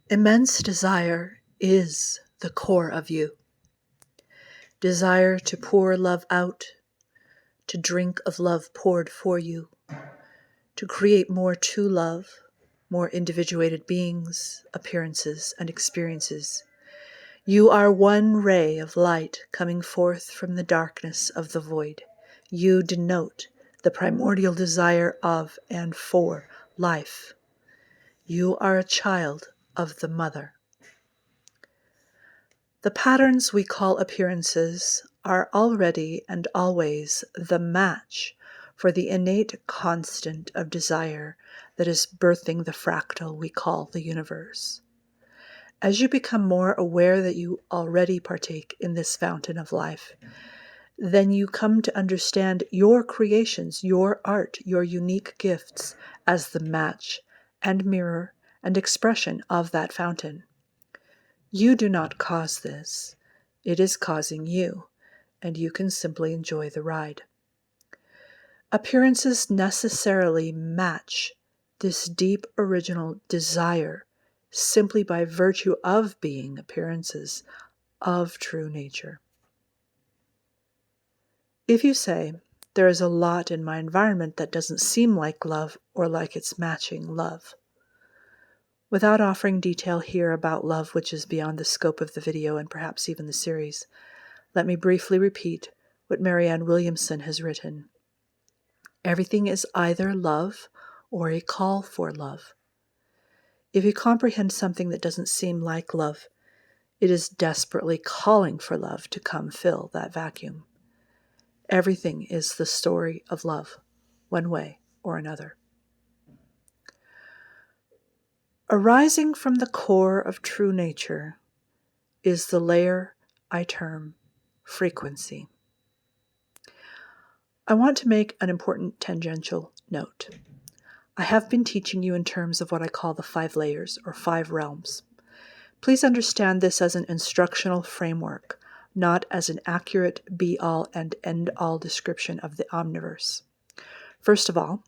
Immense desire is the core of you. Desire to pour love out, to drink of love poured for you, to create more true love, more individuated beings, appearances, and experiences. You are one ray of light coming forth from the darkness of the void. You denote the primordial desire of and for life. You are a child of the Mother. The patterns we call appearances are already and always the match for the innate constant of desire that is birthing the fractal we call the universe. As you become more aware that you already partake in this fountain of life, then you come to understand your creations, your art, your unique gifts as the match and mirror and expression of that fountain. You do not cause this. It is causing you, and you can simply enjoy the ride. Appearances necessarily match this deep original desire simply by virtue of being appearances of true nature. If you say, there is a lot in my environment that doesn't seem like love or like it's matching love, without offering detail here about love which is beyond the scope of the video and perhaps even the series, let me briefly repeat what Marianne Williamson has written. Everything is either love or a call for love. If you comprehend something that doesn't seem like love, it is desperately calling for love to come fill that vacuum. Everything is the story of love, one way or another. Arising from the core of true nature is the layer I term frequency. I want to make an important tangential note. I have been teaching you in terms of what I call the 5 layers or 5 realms. Please understand this as an instructional framework, not as an accurate be-all and end-all description of the omniverse. First of all,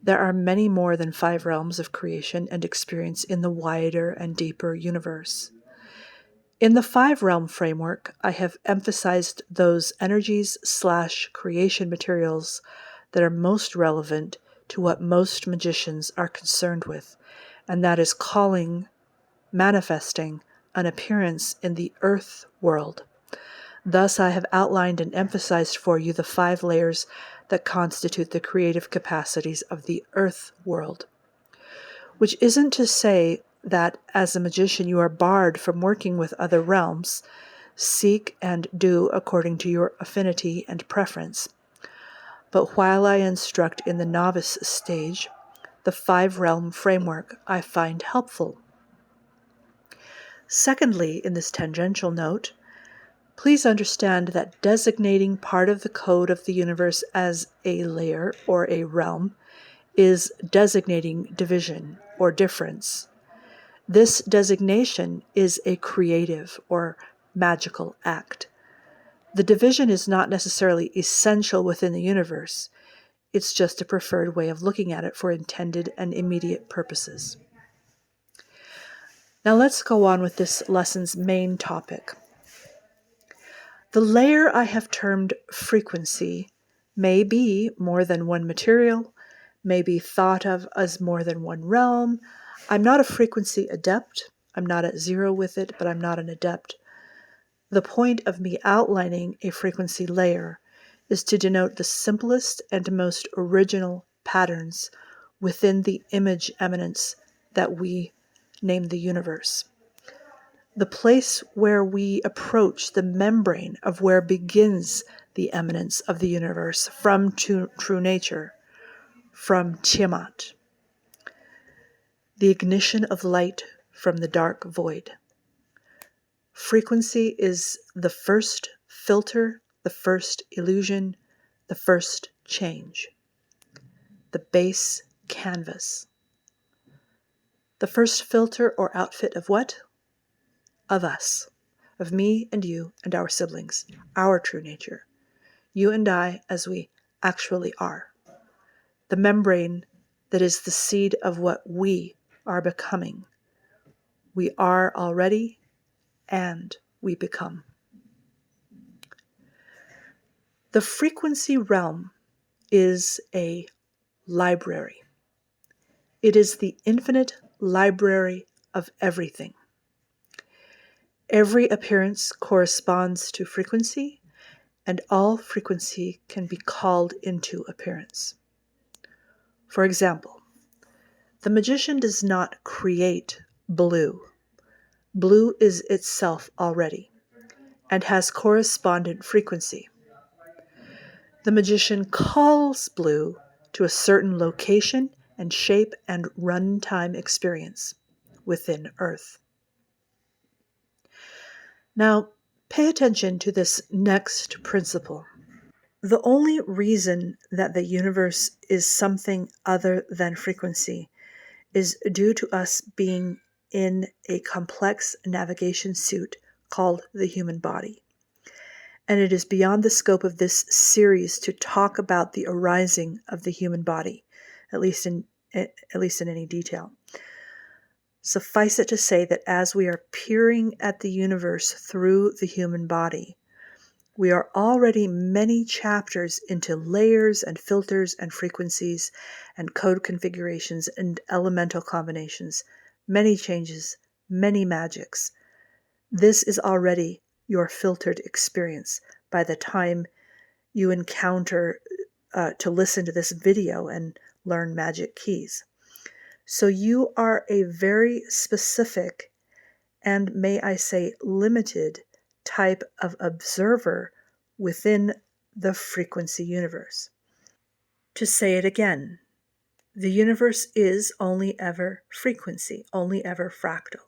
there are many more than 5 realms of creation and experience in the wider and deeper universe. In the 5-realm framework, I have emphasized those energies/creation materials that are most relevant to what most magicians are concerned with, and that is calling, manifesting an appearance in the earth world. Thus, I have outlined and emphasized for you the 5 layers that constitute the creative capacities of the earth world, which isn't to say that as a magician you are barred from working with other realms. Seek and do according to your affinity and preference. But while I instruct in the novice stage, the 5-realm framework I find helpful. Secondly, in this tangential note, please understand that designating part of the code of the universe as a layer or a realm is designating division or difference. This designation is a creative or magical act. The division is not necessarily essential within the universe. It's just a preferred way of looking at it for intended and immediate purposes. Now let's go on with this lesson's main topic. The layer I have termed frequency may be more than one material, may be thought of as more than one realm. I'm not a frequency adept. I'm not at 0 with it, but I'm not an adept. The point of me outlining a frequency layer is to denote the simplest and most original patterns within the image eminence that we name the universe. The place where we approach the membrane of where begins the eminence of the universe from true nature, from Tiamat, the ignition of light from the dark void. Frequency is the first filter, the first illusion, the first change, the base canvas. The first filter or outfit of what? Of us, of me and you and our siblings, our true nature, you and I as we actually are. The membrane that is the seed of what we are becoming, We are already, and we become. The frequency realm is a library. It is the infinite library of everything. Every appearance corresponds to frequency, and all frequency can be called into appearance. For example, the magician does not create blue. Blue is itself already and has correspondent frequency. The magician calls blue to a certain location and shape and runtime experience within Earth. Now, pay attention to this next principle. The only reason that the universe is something other than frequency is due to us being in a complex navigation suit called the human body. And it is beyond the scope of this series to talk about the arising of the human body, at least in any detail. Suffice it to say that as we are peering at the universe through the human body, we are already many chapters into layers and filters and frequencies and code configurations and elemental combinations, many changes, many magics. This is already your filtered experience by the time you encounter to listen to this video and learn magic keys. So you are a very specific and, may I say, limited type of observer within the frequency universe. To say it again, the universe is only ever frequency, only ever fractal.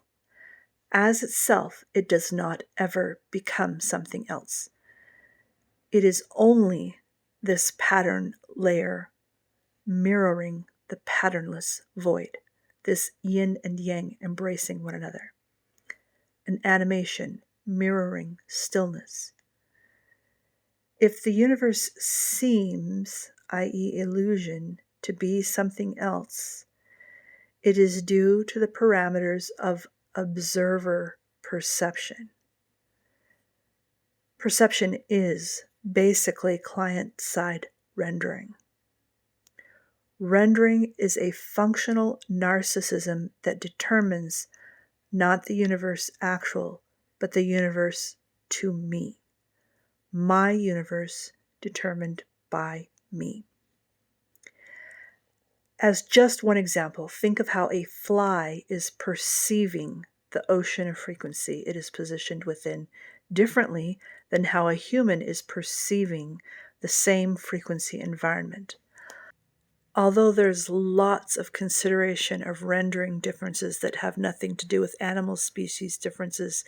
As itself, it does not ever become something else. It is only this pattern layer mirroring the patternless void, this yin and yang embracing one another. An animation mirroring stillness. If the universe seems, i.e., illusion, to be something else, it is due to the parameters of observer perception. Perception is basically client-side rendering. Rendering is a functional narcissism that determines not the universe actual, but the universe to me. My universe determined by me. As just one example, think of how a fly is perceiving the ocean of frequency it is positioned within differently than how a human is perceiving the same frequency environment. Although there's lots of consideration of rendering differences that have nothing to do with animal species differences,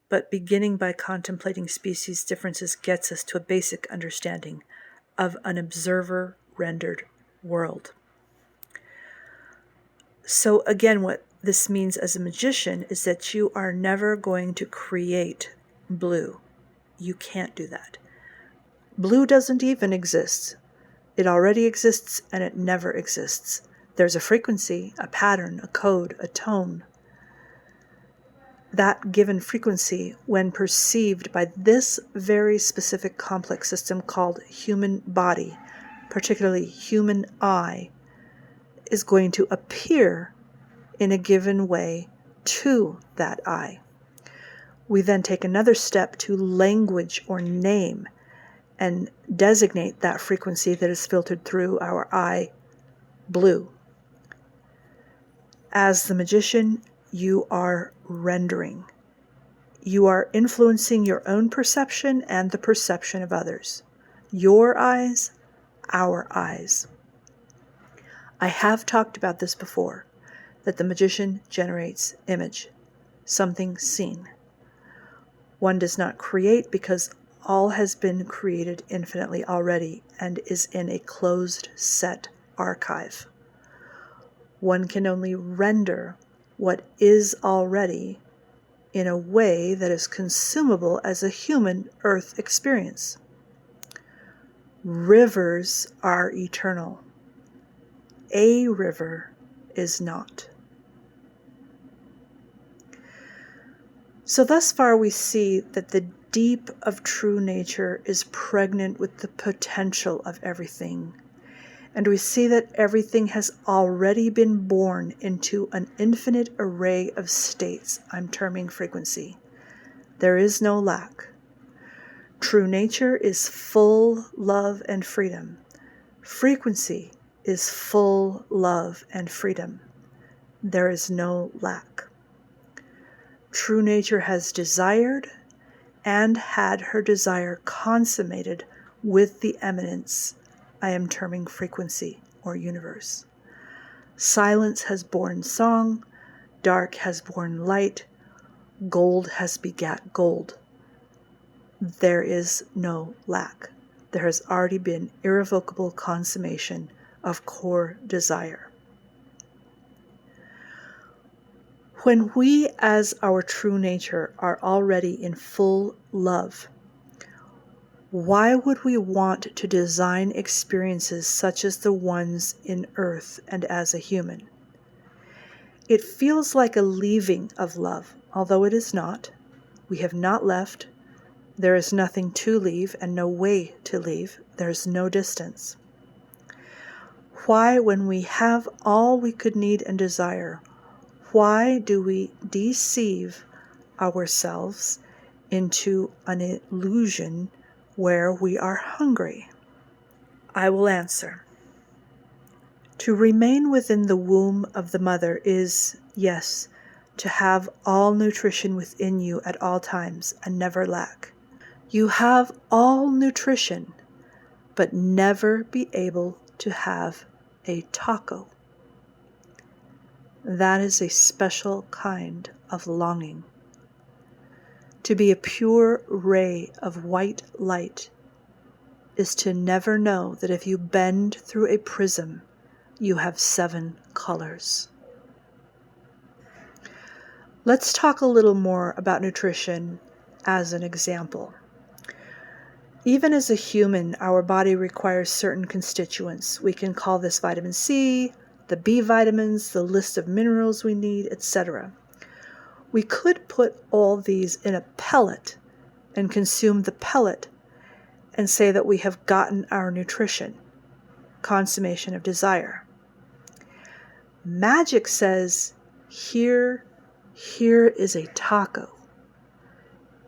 but beginning by contemplating species differences gets us to a basic understanding of an observer-rendered world. So again, what this means as a magician is that you are never going to create blue. You can't do that. Blue doesn't even exist. It already exists and it never exists. There's a frequency, a pattern, a code, a tone. That given frequency, when perceived by this very specific complex system called human body, particularly human eye, is going to appear in a given way to that eye. We then take another step to language or name and designate that frequency that is filtered through our eye blue. As the magician, you are rendering. You are influencing your own perception and the perception of others. Your eyes, our eyes. I have talked about this before, that the magician generates image, something seen. One does not create because all has been created infinitely already and is in a closed set archive. One can only render what is already in a way that is consumable as a human earth experience. Rivers are eternal. A river is not. So thus far we see that the deep of true nature is pregnant with the potential of everything. And we see that everything has already been born into an infinite array of states I'm terming frequency. There is no lack. True nature is full love and freedom. Frequency is full love and freedom. There is no lack. True nature has desired and had her desire consummated with the eminence I am terming frequency or universe. Silence has born song, dark has born light, gold has begat gold. There is no lack. There has already been irrevocable consummation of core desire. When we as our true nature are already in full love, why would we want to design experiences such as the ones in Earth and as a human? It feels like a leaving of love, although it is not. We have not left. There is nothing to leave and no way to leave. There is no distance. Why, when we have all we could need and desire, why do we deceive ourselves into an illusion where we are hungry? I will answer. To remain within the womb of the mother is, yes, to have all nutrition within you at all times and never lack. You have all nutrition, but never be able to have a taco. That is a special kind of longing. To be a pure ray of white light is to never know that if you bend through a prism, you have 7 colors. Let's talk a little more about nutrition as an example. Even as a human, our body requires certain constituents. We can call this vitamin C, the B vitamins, the list of minerals we need, etc. We could put all these in a pellet and consume the pellet and say that we have gotten our nutrition, consummation of desire. Magic says, here is a taco.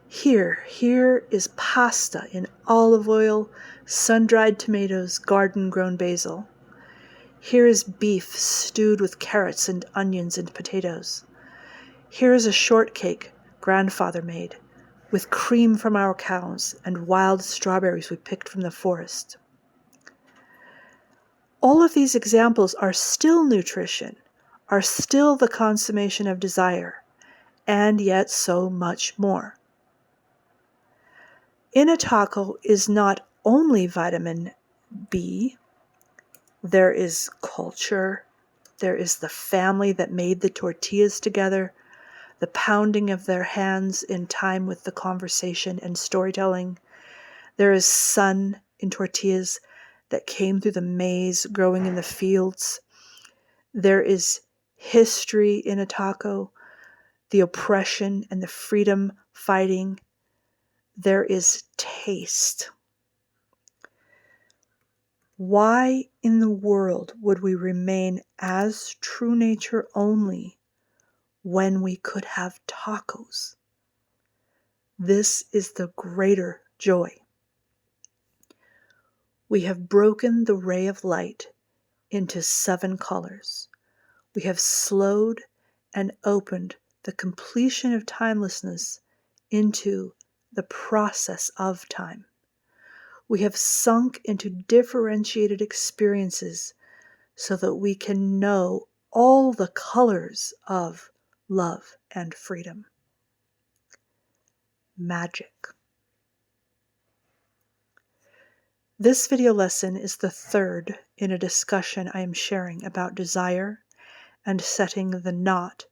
Here is pasta in olive oil, sun-dried tomatoes, garden-grown basil. Here is beef stewed with carrots and onions and potatoes. Here is a shortcake grandfather made, with cream from our cows and wild strawberries we picked from the forest. All of these examples are still nutrition, are still the consummation of desire, and yet so much more. In a taco is not only vitamin B, there is culture, there is the family that made the tortillas together, the pounding of their hands in time with the conversation and storytelling. There is sun in tortillas that came through the maize growing in the fields. There is history in a taco, the oppression and the freedom fighting. There is taste. Why in the world would we remain as true nature only when we could have tacos? This is the greater joy. We have broken the ray of light into 7 colors. We have slowed and opened the completion of timelessness into the process of time. We have sunk into differentiated experiences so that we can know all the colors of love and freedom. Magic. This video lesson is the 3rd in a discussion I am sharing about desire and setting the knot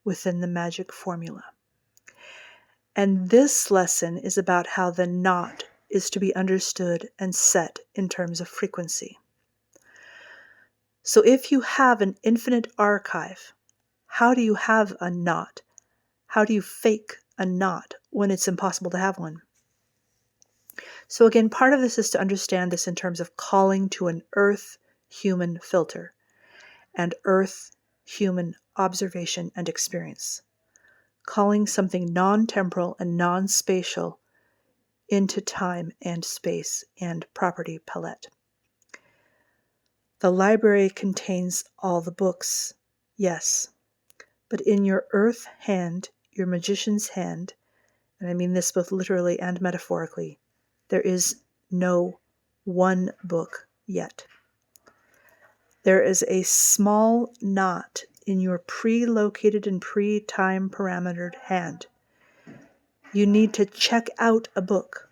within the magic formula. And this lesson is about how the knot is to be understood and set in terms of frequency. So if you have an infinite archive, how do you have a knot? How do you fake a not when it's impossible to have one. So again, part of this is to understand this in terms of calling to an earth-human filter and earth-human observation and experience. Calling something non-temporal and non-spatial into time and space and property palette. The library contains all the books, yes, but in your earth hand, your magician's hand, and I mean this both literally and metaphorically, there is no one book yet. There is a small knot in your pre-located and pre-time parametered hand. You need to check out a book.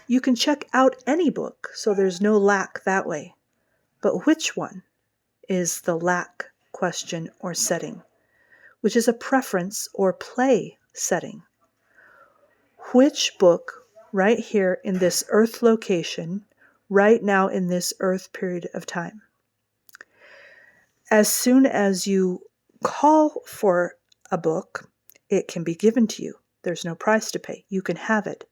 You can check out any book, so there's no lack that way. But which one is the lack question or setting, which is a preference or play setting? Which book right here in this earth location, right now in this earth period of time? As soon as you call for a book, it can be given to you. There's no price to pay. You can have it.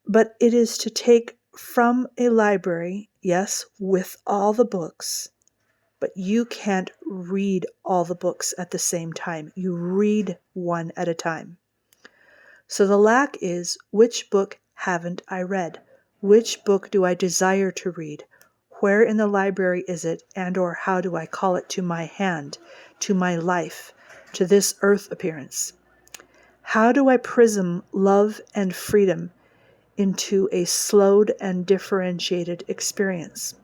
But it is to take from a library, yes, with all the books, but you can't read all the books at the same time. You read one at a time. So the lack is, which book haven't I read? Which book do I desire to read? Where in the library is it, and or how do I call it to my hand, to my life, to this earth appearance? How do I prism love and freedom into a slowed and differentiated experience?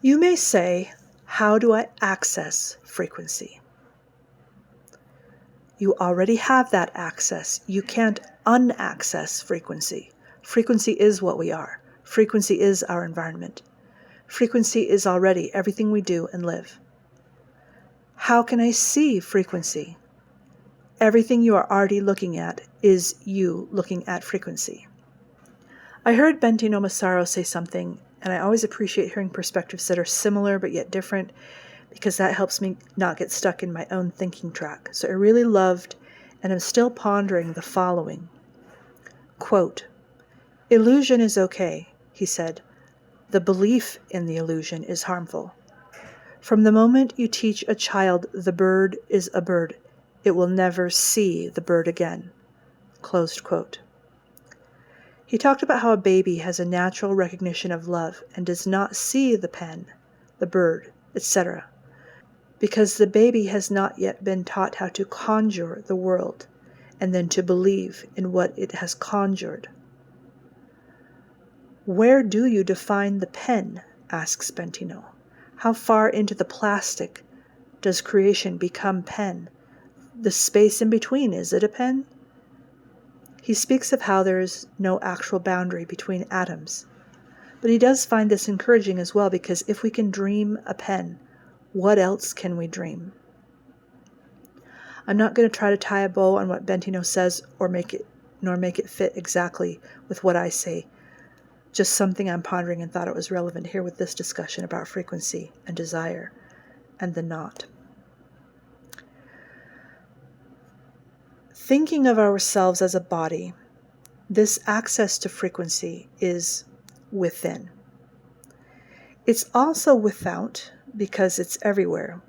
You may say, how do I access frequency? You already have that access. You can't unaccess frequency. Frequency is what we are. Frequency is our environment. Frequency is already everything we do and live. How can I see frequency? Everything you are already looking at is you looking at frequency. I heard Bentinho Massaro say something, and I always appreciate hearing perspectives that are similar but yet different, because that helps me not get stuck in my own thinking track. So I really loved, and am still pondering, the following. Quote, "Illusion is okay," he said. "The belief in the illusion is harmful. From the moment you teach a child the bird is a bird, it will never see the bird again." Closed quote. He talked about how a baby has a natural recognition of love and does not see the pen, the bird, etc., because the baby has not yet been taught how to conjure the world and then to believe in what it has conjured. "Where do you define the pen?" asks Bentinho. "How far into the plastic does creation become pen? The space in between, is it a pen?" He speaks of how there is no actual boundary between atoms. But he does find this encouraging as well, because if we can dream a pen, what else can we dream? I'm not going to try to tie a bow on what Bentinho says nor make it fit exactly with what I say. Just something I'm pondering and thought it was relevant here with this discussion about frequency and desire and the not. Thinking of ourselves as a body, this access to frequency is within. It's also without, because it's everywhere,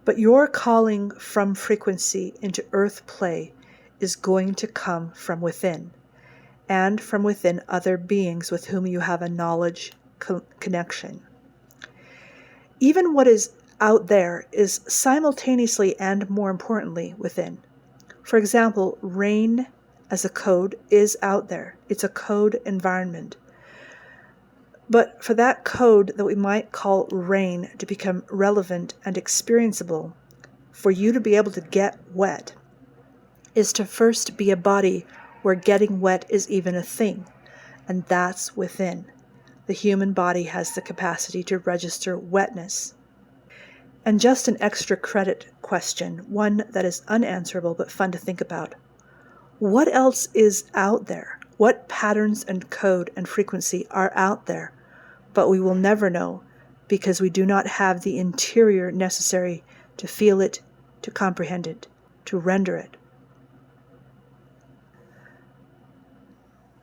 but your calling from frequency into earth play is going to come from within, and from within other beings with whom you have a knowledge connection. Even what is out there is simultaneously and more importantly within. For example, rain as a code is out there. It's a code environment. But for that code that we might call rain to become relevant and experienceable, for you to be able to get wet, is to first be a body where getting wet is even a thing, and that's within. The human body has the capacity to register wetness. And just an extra credit question, one that is unanswerable but fun to think about. What else is out there? What patterns and code and frequency are out there? But we will never know, because we do not have the interior necessary to feel it, to comprehend it, to render it.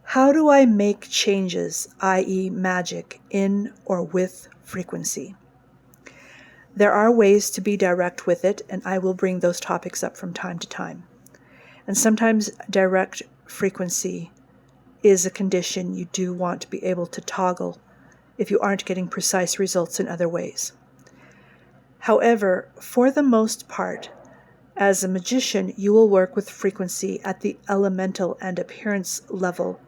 How do I make changes, i.e. magic, in or with frequency? There are ways to be direct with it, and I will bring those topics up from time to time. And sometimes direct frequency is a condition you do want to be able to toggle if you aren't getting precise results in other ways. However, for the most part, as a magician, you will work with frequency at the elemental and appearance level,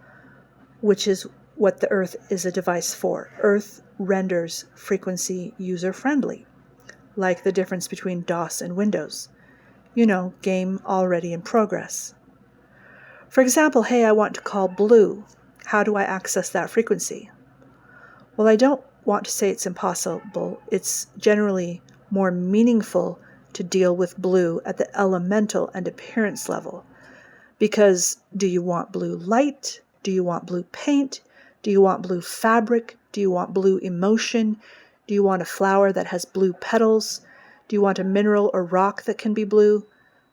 which is what the Earth is a device for. Earth renders frequency user-friendly, like the difference between DOS and Windows. You know, game already in progress. For example, hey, I want to call blue. How do I access that frequency? Well, I don't want to say it's impossible. It's generally more meaningful to deal with blue at the elemental and appearance level. Because do you want blue light? Do you want blue paint? Do you want blue fabric? Do you want blue emotion? Do you want a flower that has blue petals? Do you want a mineral or rock that can be blue?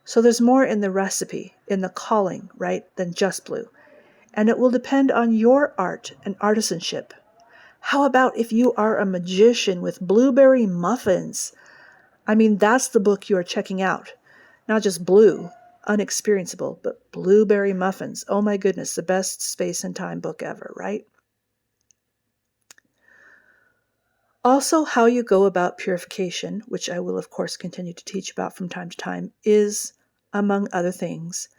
So there's more in the recipe, in the calling, right, than just blue. And it will depend on your art and artisanship. How about if you are a magician with blueberry muffins? I mean, that's the book you are checking out. Not just blue, unexperienceable, but blueberry muffins. Oh my goodness, the best space and time book ever, right? Also, how you go about purification, which I will of course continue to teach about from time to time, is, among other things,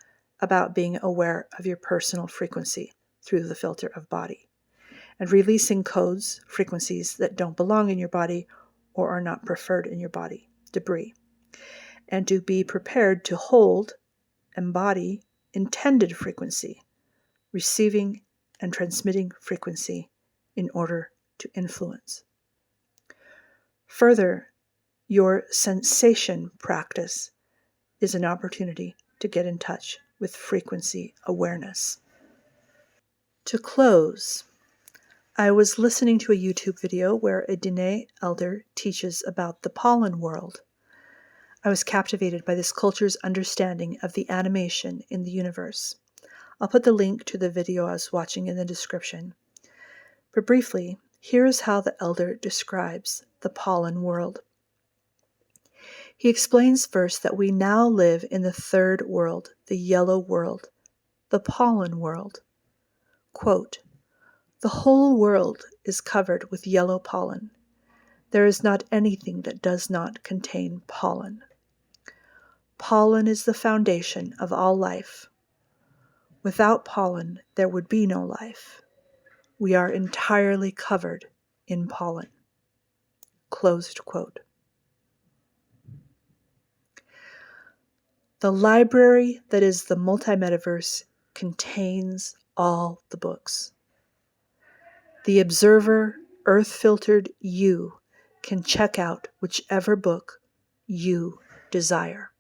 about being aware of your personal frequency through the filter of body, and releasing codes, frequencies that don't belong in your body or are not preferred in your body, debris, and to be prepared to hold, embody intended frequency, receiving and transmitting frequency in order to influence. Further, your sensation practice is an opportunity to get in touch with frequency awareness. To close, I was listening to a YouTube video where a Diné elder teaches about the Pollen World. I was captivated by this culture's understanding of the animation in the universe. I'll put the link to the video I was watching in the description. But briefly, here is how the elder describes the Pollen World. He explains first that we now live in the third world, the yellow world, the pollen world. Quote, "The whole world is covered with yellow pollen. There is not anything that does not contain pollen. Pollen is the foundation of all life. Without pollen, there would be no life. We are entirely covered in pollen." Closed quote. The library that is the multi-metaverse contains all the books. The observer, earth-filtered you can check out whichever book you desire.